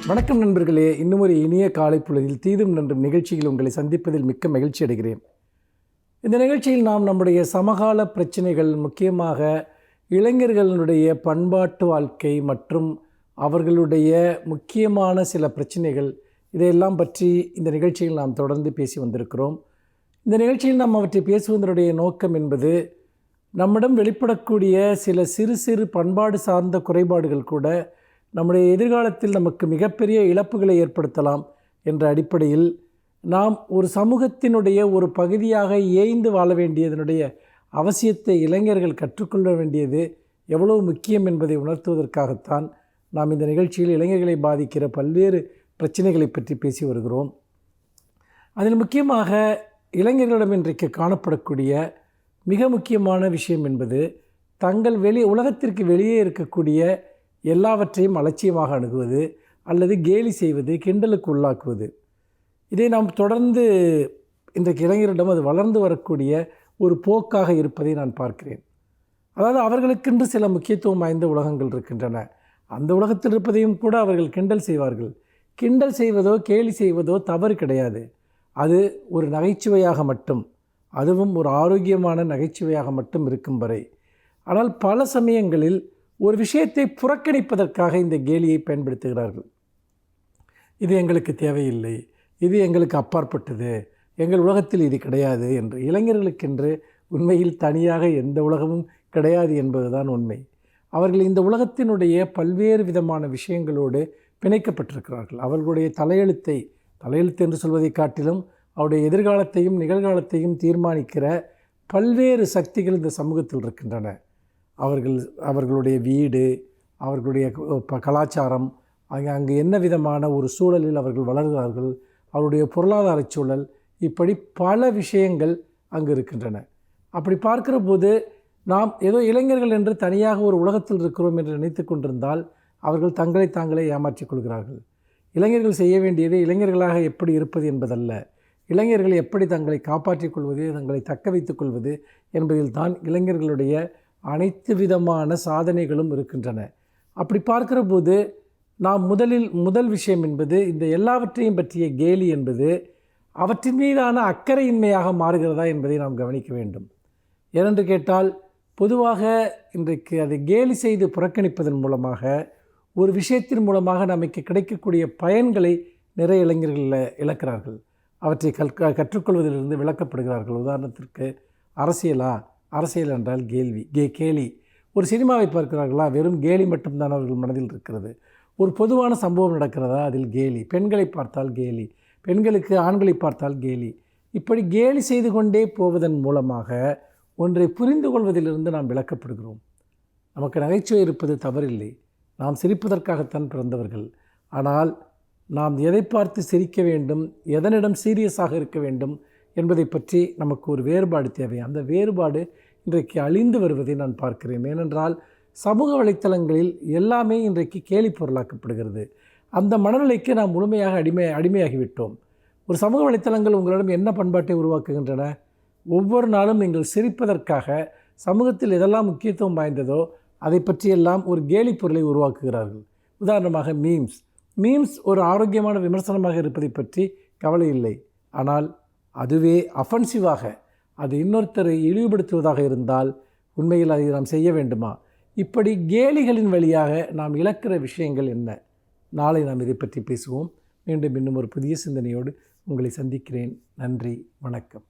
வணக்கம் நண்பர்களே, இன்னும் ஒரு இனிய காலை பொழுதில் தீதும் நன்றும் நிகழ்ச்சியில் உங்களை சந்திப்பதில் மிக்க மகிழ்ச்சி அடைகிறேன். இந்த நிகழ்ச்சியில் நாம் நம்முடைய சமகால பிரச்சனைகள், முக்கியமாக இளைஞர்களுடைய பண்பாட்டு வாழ்க்கை மற்றும் அவர்களுடைய முக்கியமான சில பிரச்சனைகள், இதையெல்லாம் பற்றி இந்த நிகழ்ச்சியில் நாம் தொடர்ந்து பேசி வந்திருக்கிறோம். இந்த நிகழ்ச்சியில் நாம் அவற்றை பேசுவதனுடைய நோக்கம் என்பது, நம்மிடம் வெளிப்படக்கூடிய சில சிறு சிறு பண்பாடு சார்ந்த குறைபாடுகள் கூட நம்முடைய எதிர்காலத்தில் நமக்கு மிகப்பெரிய இழப்புகளை ஏற்படுத்தலாம் என்ற அடிப்படையில் நாம் ஒரு சமூகத்தினுடைய ஒரு பகுதியாக ஏய்ந்து வாழ வேண்டியதனுடைய அவசியத்தை இளைஞர்கள் கற்றுக்கொள்ள வேண்டியது எவ்வளவு முக்கியம் என்பதை உணர்த்துவதற்காகத்தான் நாம் இந்த நிகழ்ச்சியில் இளைஞர்களை பாதிக்கிற பல்வேறு பிரச்சனைகளை பற்றி பேசி வருகிறோம். அதில் முக்கியமாக இளைஞர்களிடம் இன்றைக்கு காணப்படக்கூடிய மிக முக்கியமான விஷயம் என்பது, தங்கள் உலகத்திற்கு வெளியே இருக்கக்கூடிய எல்லாவற்றையும் அலட்சியமாக அணுகுவது அல்லது கேலி செய்வது, கிண்டலுக்கு உள்ளாக்குவது. இதை நாம் தொடர்ந்து இன்றைக்கு இளைஞரிடம் அது வளர்ந்து வரக்கூடிய ஒரு போக்காக இருப்பதை நான் பார்க்கிறேன். அதாவது அவர்களுக்கென்று சில முக்கியத்துவம் வாய்ந்த உலகங்கள் இருக்கின்றன. அந்த உலகத்தில் இருப்பதையும் கூட அவர்கள் கிண்டல் செய்வார்கள். கிண்டல் செய்வதோ கேலி செய்வதோ தவறு கிடையாது. அது ஒரு நகைச்சுவையாக மட்டும், அதுவும் ஒரு ஆரோக்கியமான நகைச்சுவையாக மட்டும் இருக்கும் வரை. ஆனால் பல சமயங்களில் ஒரு விஷயத்தை புறக்கணிப்பதற்காக இந்த கேலியை பயன்படுத்துகிறார்கள். இது எங்களுக்கு தேவையில்லை, இது எங்களுக்கு அப்பாற்பட்டது, எங்கள் உலகத்தில் இது கிடையாது என்று. இளைஞர்களுக்கென்று உண்மையில் தனியாக எந்த உலகமும் கிடையாது என்பதுதான் உண்மை. அவர்கள் இந்த உலகத்தினுடைய பல்வேறு விதமான விஷயங்களோடு பிணைக்கப்பட்டிருக்கிறார்கள். அவர்களுடைய தலையெழுத்து என்று சொல்வதை காட்டிலும் அவருடைய எதிர்காலத்தையும் நிகழ்காலத்தையும் தீர்மானிக்கிற பல்வேறு சக்திகள் இந்த சமூகத்தில் இருக்கின்றன. அவர்களுடைய வீடு, அவர்களுடைய கலாச்சாரம், அங்கு என்ன விதமான ஒரு சூழலில் அவர்கள் வளர்கிறார்கள், அவருடைய பொருளாதார சூழல், இப்படி பல விஷயங்கள் அங்கு இருக்கின்றன. அப்படி பார்க்கிற போது நாம் ஏதோ இளைஞர்கள் என்று தனியாக ஒரு உலகத்தில் இருக்கிறோம் என்று நினைத்து கொண்டிருந்தால் அவர்கள் தங்களை தாங்களே ஏமாற்றிக் கொள்கிறார்கள். இளைஞர்கள் செய்ய வேண்டியது இளைஞர்களாக எப்படி இருப்பது என்பதல்ல, இளைஞர்கள் எப்படி தங்களை காப்பாற்றிக் கொள்வது, தங்களை தக்க வைத்துக் கொள்வது என்பதில் தான் இளைஞர்களுடைய அனைத்து விதமான சாதனைகளும் இருக்கின்றன. அப்படி பார்க்கிற போது நாம் முதல் விஷயம் என்பது, இந்த எல்லாவற்றையும் பற்றிய கேலி என்பது அவற்றின் மீதான அக்கறையின்மையாக மாறுகிறதா என்பதை நாம் கவனிக்க வேண்டும். ஏனென்று கேட்டால், பொதுவாக இன்றைக்கு அதை கேலி செய்து புறக்கணிப்பதன் மூலமாக, ஒரு விஷயத்தின் மூலமாக நமக்கு கிடைக்கக்கூடிய பயன்களை நிறைய இளைஞர்கள் இழக்கிறார்கள். அவற்றை கற்றுக்கொள்வதிலிருந்து விளக்கப்படுகிறார்கள். உதாரணத்திற்கு அரசியல் என்றால் கேலி. ஒரு சினிமாவை பார்க்கிறார்களா, வெறும் கேலி மட்டும்தான் அவர்கள் மனதில் இருக்கிறது. ஒரு பொதுவான சம்பவம் நடக்கிறதா, அதில் கேலி. பெண்களை பார்த்தால் கேலி, பெண்களுக்கு ஆண்களை பார்த்தால் கேலி. இப்படி கேலி செய்து கொண்டே போவதன் மூலமாக ஒன்றை புரிந்து கொள்வதிலிருந்து நாம் விளக்கப்படுகிறோம். நமக்கு நகைச்சுவை இருப்பது தவறில்லை, நாம் சிரிப்பதற்காகத்தான் பிறந்தவர்கள். ஆனால் நாம் எதை பார்த்து சிரிக்க வேண்டும், எதனிடம் சீரியஸாக இருக்க வேண்டும் என்பதை பற்றி நமக்கு ஒரு வேறுபாடு தேவை. அந்த வேறுபாடு இன்றைக்கு அழிந்து வருவதை நான் பார்க்கிறேன். ஏனென்றால் சமூக வலைத்தளங்களில் எல்லாமே இன்றைக்கு கேலி பொருளாக்கப்படுகிறது. அந்த மனநிலைக்கு நாம் முழுமையாக அடிமையாகிவிட்டோம். ஒரு சமூக வலைத்தளங்கள் உங்களிடம் என்ன பண்பாட்டை உருவாக்குகின்றன? ஒவ்வொரு நாளும் நீங்கள் சிரிப்பதற்காக சமூகத்தில் எதெல்லாம் முக்கியத்துவம் வாய்ந்ததோ அதை பற்றியெல்லாம் ஒரு கேலி பொருளை உருவாக்குகிறார்கள். உதாரணமாக மீம்ஸ் ஒரு ஆரோக்கியமான விமர்சனமாக இருப்பதை பற்றி கவலை இல்லை. ஆனால் அதுவே அஃபென்சிவாக, அது இன்னொருத்தரை இழிவுபடுத்துவதாக இருந்தால் உண்மையில் அதை நாம் செய்ய வேண்டுமா? இப்படி கேலிகளின் வழியாக நாம் இழக்கிற விஷயங்கள் என்ன? நாளை நாம் இதை பற்றி பேசுவோம். மீண்டும் இன்னும் ஒரு புதிய சிந்தனையோடு உங்களை சந்திக்கிறேன். நன்றி, வணக்கம்.